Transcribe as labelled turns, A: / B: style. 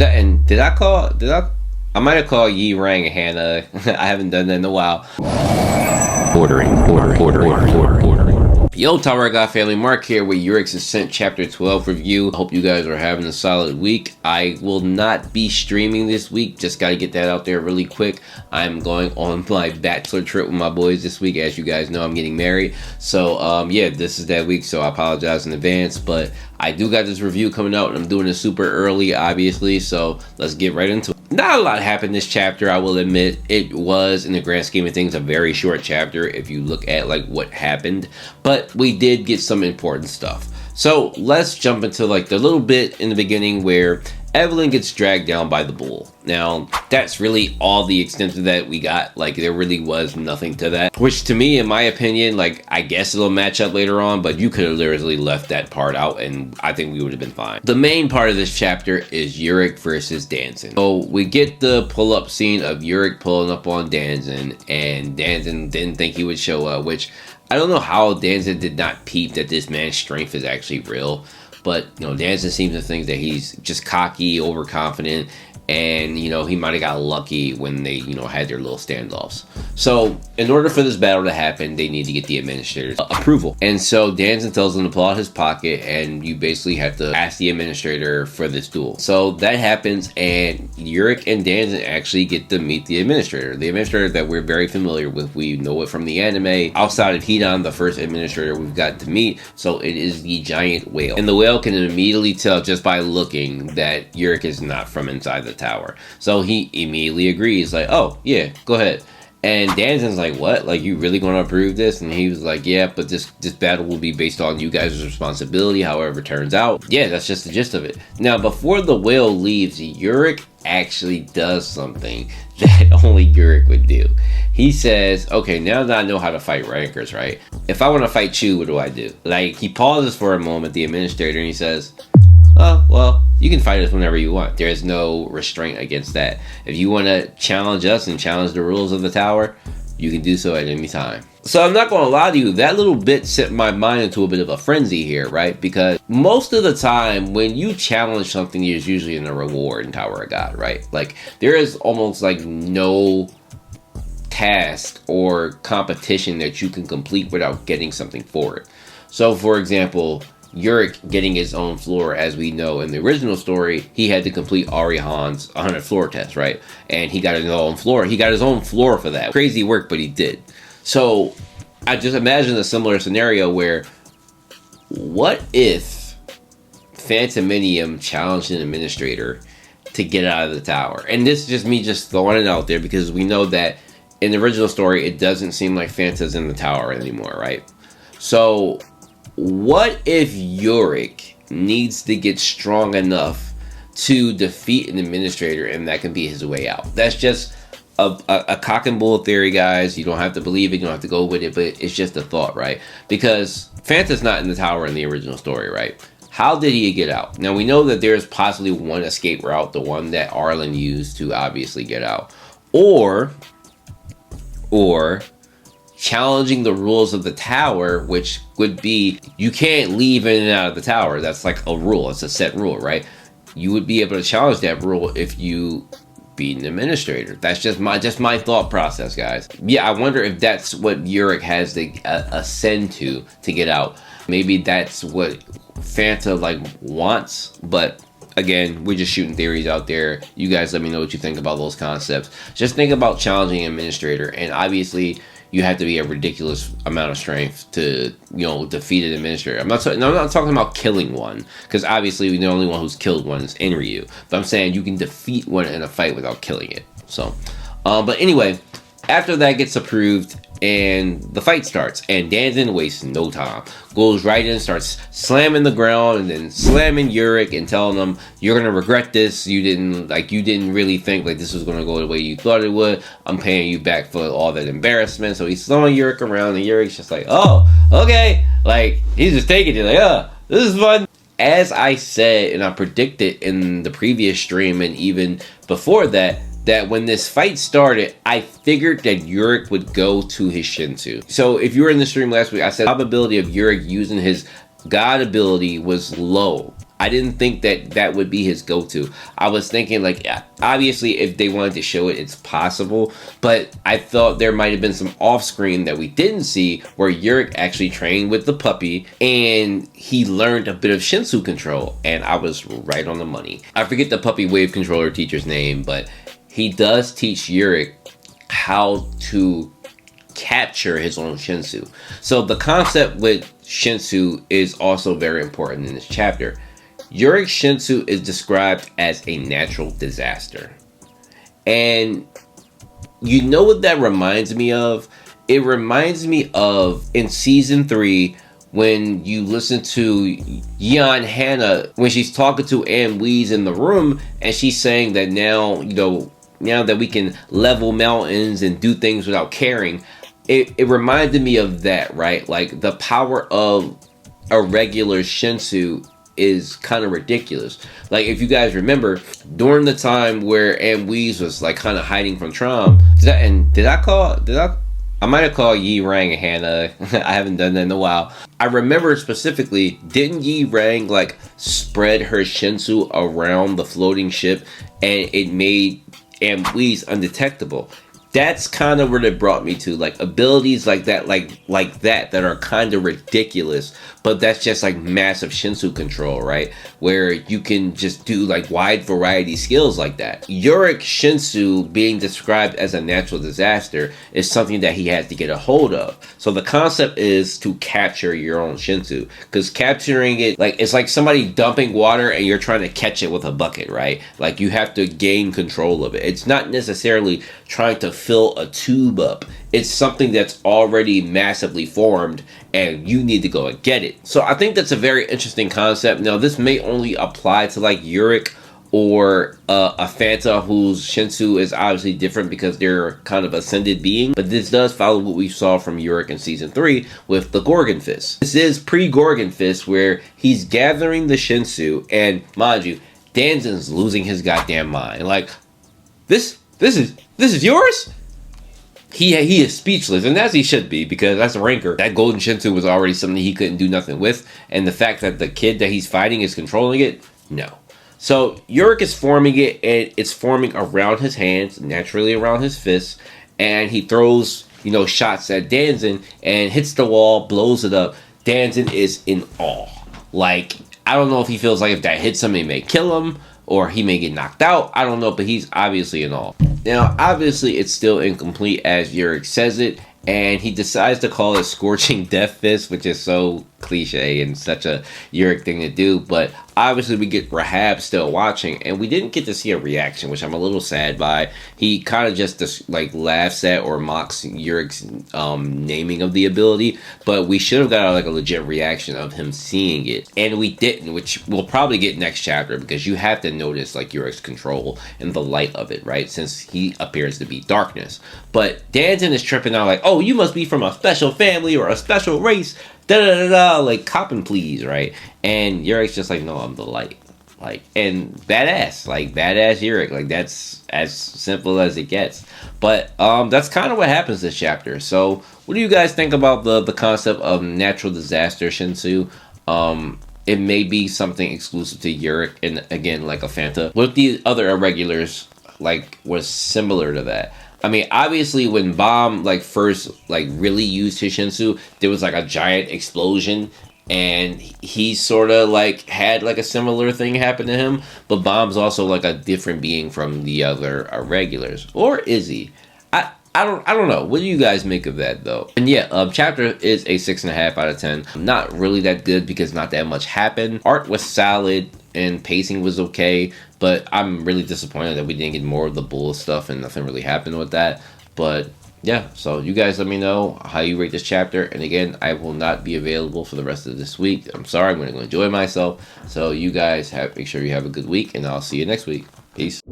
A: I might have called Yi Rang Hannah. I haven't done that in a while. Ordering. Yo, Tower God family, Mark here with Ureks Ascent Chapter 12 review. Hope you guys are having a solid week. I will not be streaming this week. Just got to get that out there really quick. I'm going on my bachelor trip with my boys this week. As you guys know, I'm getting married. So, yeah, this is that week, so I apologize in advance. But I do got this review coming out, and I'm doing it super early, obviously. So, let's get right into it. Not a lot happened this chapter, I will admit. It was, in the grand scheme of things, a very short chapter if you look at like what happened, but we did get some important stuff. So let's jump into like the little bit in the beginning where Evelyn gets dragged down by the bull. Now, that's really all the extent of that we got. Like, there really was nothing to that. Which, to me, in my opinion, like, I guess it'll match up later on, but you could have literally left that part out, and I think we would have been fine. The main part of this chapter is Urek versus Danzon. So, we get the pull-up scene of Urek pulling up on Danzon, and Danzon didn't think he would show up, which I don't know how Danzon did not peep that this man's strength is actually real. But, you know, Danzon seems to think that he's just cocky, overconfident, and, you know, he might have got lucky when they, you know, had their little standoffs. So, in order for this battle to happen, they need to get the administrator's approval. And so, Danzon tells them to pull out his pocket, and you basically have to ask the administrator for this duel. So, that happens, and Urek and Danzon actually get to meet the administrator. The administrator that we're very familiar with. We know it from the anime. Outside of Hidan, the first administrator we've got to meet. So, it is the giant whale. And the whale can immediately tell just by looking that Urek is not from inside the tower. So he immediately agrees, like, oh yeah, go ahead. And Danzon's like, what? Like, you really gonna approve this? And he was like, yeah, but this battle will be based on you guys' responsibility, however it turns out. Yeah, that's just the gist of it. Now, before the whale leaves, Urek actually does something that only Urek would do. He says, okay, now that I know how to fight rankers, right? If I want to fight you, what do I do? Like, he pauses for a moment, the administrator, and he says, oh, well, you can fight us whenever you want. There's no restraint against that. If you want to challenge us and challenge the rules of the tower, you can do so at any time. So I'm not going to lie to you, that little bit sent my mind into a bit of a frenzy here, right? Because most of the time, when you challenge something, there's usually a reward in Tower of God, right? Like, there is almost like no task or competition that you can complete without getting something for it. So, for example, Urek getting his own floor, as we know in the original story, he had to complete Arihan's 100 floor test, right? And he got his own floor. He got his own floor for that. Crazy work, but he did. So I just imagine a similar scenario where, what if Phantominium challenged an administrator to get out of the tower? And this is just me just throwing it out there because we know that in the original story, it doesn't seem like Phanta's in the tower anymore, right? So what if Urek needs to get strong enough to defeat an administrator and that can be his way out? That's just a cock and bull theory, guys. You don't have to believe it, you don't have to go with it, but it's just a thought, right? Because Phanta's not in the tower in the original story, right? How did he get out? Now, we know that there's possibly one escape route, the one that Arlen used to obviously get out. Or challenging the rules of the tower, which would be you can't leave in and out of the tower. That's like a rule. It's a set rule, right? You would be able to challenge that rule if you beat an administrator. That's just my thought process, guys. Yeah, I wonder if that's what Urek has to ascend to get out. Maybe that's what Phanta like wants, but again, we're just shooting theories out there. You guys let me know what you think about those concepts. Just think about challenging an administrator, and obviously you have to be a ridiculous amount of strength to, you know, defeat an administrator. I'm not talking about killing one, because obviously the only one who's killed one is Enryu. But I'm saying you can defeat one in a fight without killing it. So, but anyway, after that gets approved and the fight starts, and Danzon wastes no time, goes right in, starts slamming the ground and then slamming Urek and telling him, you're gonna regret this. You didn't really think like this was gonna go the way you thought it would. I'm paying you back for all that embarrassment. So he's throwing Urek around, and Urek's just like, oh, okay, like he's just taking it, like, this is fun. As I said, and I predicted in the previous stream and even before that when this fight started, I figured that Urek would go to his Shinsu. So if you were in the stream last week, I said the probability of Urek using his God ability was low. I didn't think that that would be his go-to. I was thinking like, yeah, obviously if they wanted to show it, it's possible, but I thought there might have been some off-screen that we didn't see where Urek actually trained with the puppy and he learned a bit of Shinsu control, and I was right on the money. I forget the puppy wave controller teacher's name, but he does teach Urek how to capture his own Shinsu. So the concept with Shinsu is also very important in this chapter. Urek's Shinsu is described as a natural disaster. And you know what that reminds me of? It reminds me of in season 3 when you listen to Yeon Hannah when she's talking to Ann Wees in the room, and she's saying that now, you know, now that we can level mountains and do things without caring. It reminded me of that, right? Like the power of a regular Shinsu is kind of ridiculous. Like if you guys remember, during the time where Ann Wees was like kind of hiding from Trom, I might have called Yi Rang Hannah. I haven't done that in a while. I remember specifically, didn't Yi Rang like spread her Shinsu around the floating ship and it made Ann Wees undetectable? That's kind of where it brought me to, like abilities like that, like that are kind of ridiculous, but that's just like massive Shinsu control, right? Where you can just do like wide variety skills like that. Urek Shinsu being described as a natural disaster is something that he has to get a hold of. So the concept is to capture your own Shinsu, because capturing it, like it's like somebody dumping water and you're trying to catch it with a bucket, right? Like you have to gain control of it. It's not necessarily trying to fill a tube up. It's something that's already massively formed and you need to go and get it. So I think that's a very interesting concept. Now this may only apply to like Urek or a Fanta whose Shinsu is obviously different because they're kind of ascended being, but this does follow what we saw from Urek in season 3 with the Gorgon Fist. This is pre-Gorgon Fist where he's gathering the Shinsu, and mind you, Danzon's losing his goddamn mind. Like, this is yours? He is speechless, and as he should be, because that's a ranker. That golden Shinsu was already something he couldn't do nothing with, and the fact that the kid that he's fighting is controlling it, no. So Urek is forming it, and it's forming around his hands, naturally around his fists, and he throws, you know, shots at Danzon and hits the wall, blows it up. Danzon is in awe. Like, I don't know if he feels like if that hits him, it may kill him, or he may get knocked out. I don't know, but he's obviously in awe. Now, obviously, it's still incomplete as Urek says it, and he decides to call it Scorching Death Fist, which is so cliche and such a Urek thing to do. But obviously, we get Rahab still watching, and we didn't get to see a reaction, which I'm a little sad by. He kind of just like laughs at or mocks Urek's naming of the ability, but we should have got like a legit reaction of him seeing it, and we didn't, which we'll probably get next chapter, because you have to notice like Urek's control and the light of it, right? Since he appears to be darkness. But Danzon is tripping out like, oh, you must be from a special family or a special race, da-da-da-da, like, copping please, right? And Urek's just like, no, I'm the light. Like, and badass Urek. Like, that's as simple as it gets. But that's kind of what happens this chapter. So what do you guys think about the concept of natural disaster Shinsu? It may be something exclusive to Urek, and again, like a Fanta. What if the other irregulars like was similar to that? I mean, obviously, when Bomb like first like really used his Shinsu, there was like a giant explosion, and he sort of like had like a similar thing happen to him. But Bomb's also like a different being from the other irregulars, or is he? I don't know. What do you guys make of that though? And yeah, chapter is a 6.5 out of 10. Not really that good because not that much happened. Art was solid and pacing was okay, but I'm really disappointed that we didn't get more of the bull stuff and nothing really happened with that. But yeah, so you guys let me know how you rate this chapter. And again, I will not be available for the rest of this week. I'm sorry, I'm going to go enjoy myself. So you guys make sure you have a good week, and I'll see you next week. Peace.